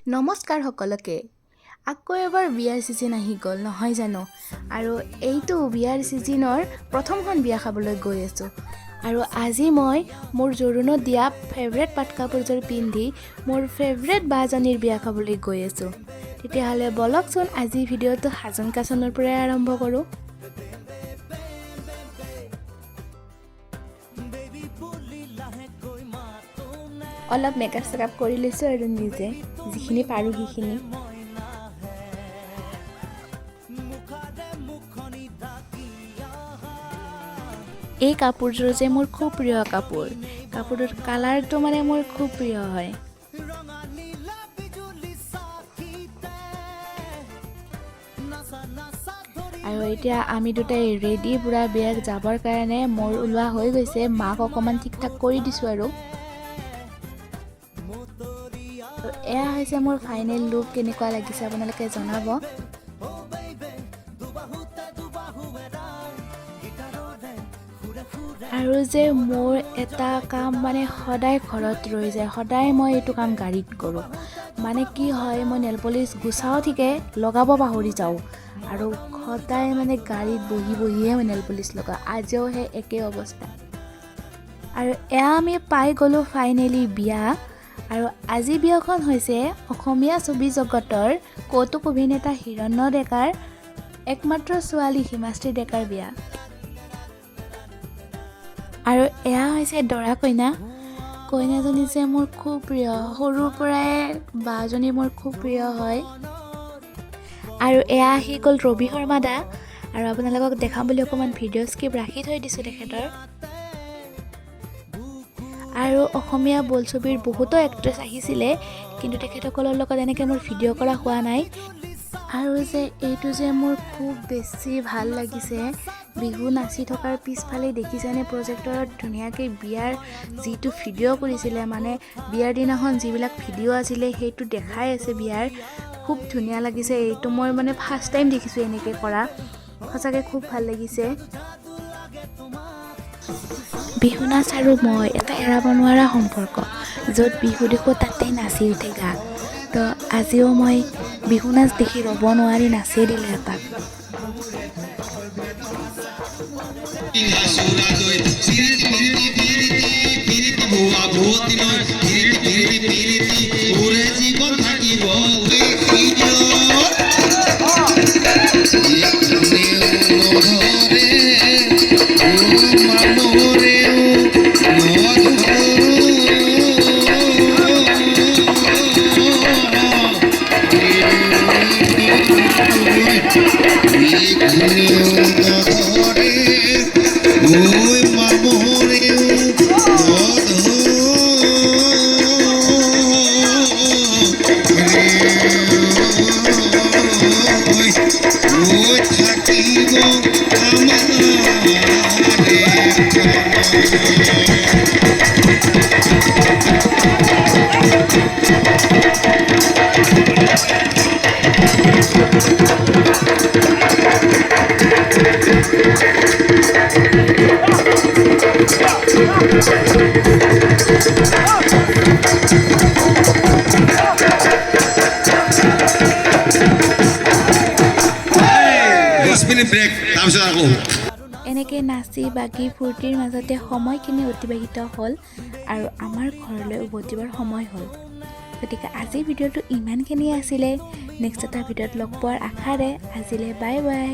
নমস্কাৰ সকলোকে আকৌ এবাৰ বিয়াৰ সিজন আহি গ'ল নহয় জানো আৰু এইটো বিয়াৰ সিজনৰ প্ৰথমখন বিয়া খাবলৈ গৈ আছো আৰু আজি মই মোৰ জোৰোণত দিয়া ফেভৰেট পাট কাপোৰযোৰ পিন্ধি মোৰ ফেভৰেট বাজনীৰ বিয়া খাবলৈ গৈ আছো তেতিয়াহলে বলকচোন আজি ভিডিঅটো হাজন কাছনৰ পৰা আৰম্ভ কৰো অলপ মেকআপ সেকআপ কৰি লৈছো আৰু নিজে যিখিনি পাৰো সেইখিনি এই কাপোৰযোৰ যে মোৰ খুব প্ৰিয় কাপোৰৰ কালাৰটো মানে মোৰ খুব প্ৰিয় হয় আৰু এতিয়া আমি দুটাই ৰেডি পুৰা বিয়াৰ যাবৰ কাৰণে মোৰ ওলোৱা হৈ গৈছে মাক অকমান ঠিক ঠাক কৰি দিছো আৰু এয়া হৈছে মোৰ ফাইনেল লুক কেনেকুৱা লাগিছে আপোনালোকে জনাব আৰু যে মোৰ এটা কাম মানে সদায় ঘৰত ৰৈ যায় সদায় মই এইটো কাম গাড়ীত কৰো মানে কি হয় মই নেল পলিশ গুছাও ঠিকে লগাব পাহৰি যাওঁ আৰু সদায় মানে গাড়ীত বহিয়ে মই নেল পলিশ লগাও আজিও হে একে অৱস্থা আৰু এয়া আমি পাই গলো ফাইনেলি বিয়া আৰু আজি বিয়াখন হৈছে অসমীয়া ছবি জগতৰ কৌতুক অভিনেতা হিৰণ্য ডেকাৰ একমাত্ৰ ছোৱালী হিমাশ্ৰী ডেকাৰ বিয়া আৰু এয়া হৈছে দৰা কইনাজনী যে মোৰ খুব প্ৰিয় সৰুৰ পৰাই বাজনী মোৰ খুব প্ৰিয় হয় আৰু এয়া আহি গ'ল ৰবি শৰ্মা দা আৰু আপোনালোকক দেখাম বুলি অকমান ভিডিঅ' স্ক্ৰিপ্ট ৰাখি থৈ দিছো তেখেতৰ আৰু অসমীয়া বোলছবিৰ বহুতো এক্ট্ৰেছ আহিছিলে কিন্তু তেখেতসকলৰ লগত এনেকৈ মোৰ ভিডিঅ' কৰা হোৱা নাই আৰু যে এইটো যে মোৰ খুব বেছি ভাল লাগিছে বিহু নাচি থকাৰ পিছফালে দেখিছেনে প্ৰজেক্টৰত ধুনীয়াকৈ বিয়াৰ যিটো ভিডিঅ' কৰিছিলে মানে বিয়াৰ দিনাখন যিবিলাক ভিডিঅ' আছিলে সেইটো দেখাই আছে বিয়াৰ খুব ধুনীয়া লাগিছে এইটো মই মানে ফাৰ্ষ্ট টাইম দেখিছোঁ এনেকৈ কৰা সঁচাকৈ খুব ভাল লাগিছে বিহু নাচ আৰু মই এটা এৰাব নোৱাৰা সম্পৰ্ক য'ত বিহু দেখো তাতেই নাচি উঠে গা তো আজিও মই বিহু নাচ দেখি ৰ'ব নোৱাৰি নাচি দিলে এপাক এনেকৈ নাচি বাগি ফূৰ্তিৰ মাজতে সময়খিনি অতিবাহিত হ'ল আৰু আমাৰ ঘৰলৈ উভতিবৰ সময় হ'ল গতিকে আজিৰ ভিডিঅ'টো ইমানখিনিয়ে আছিলে নেক্সট এটা ভিডিঅ'ত লগ পোৱাৰ আশাৰে আজিলৈ বাই বাই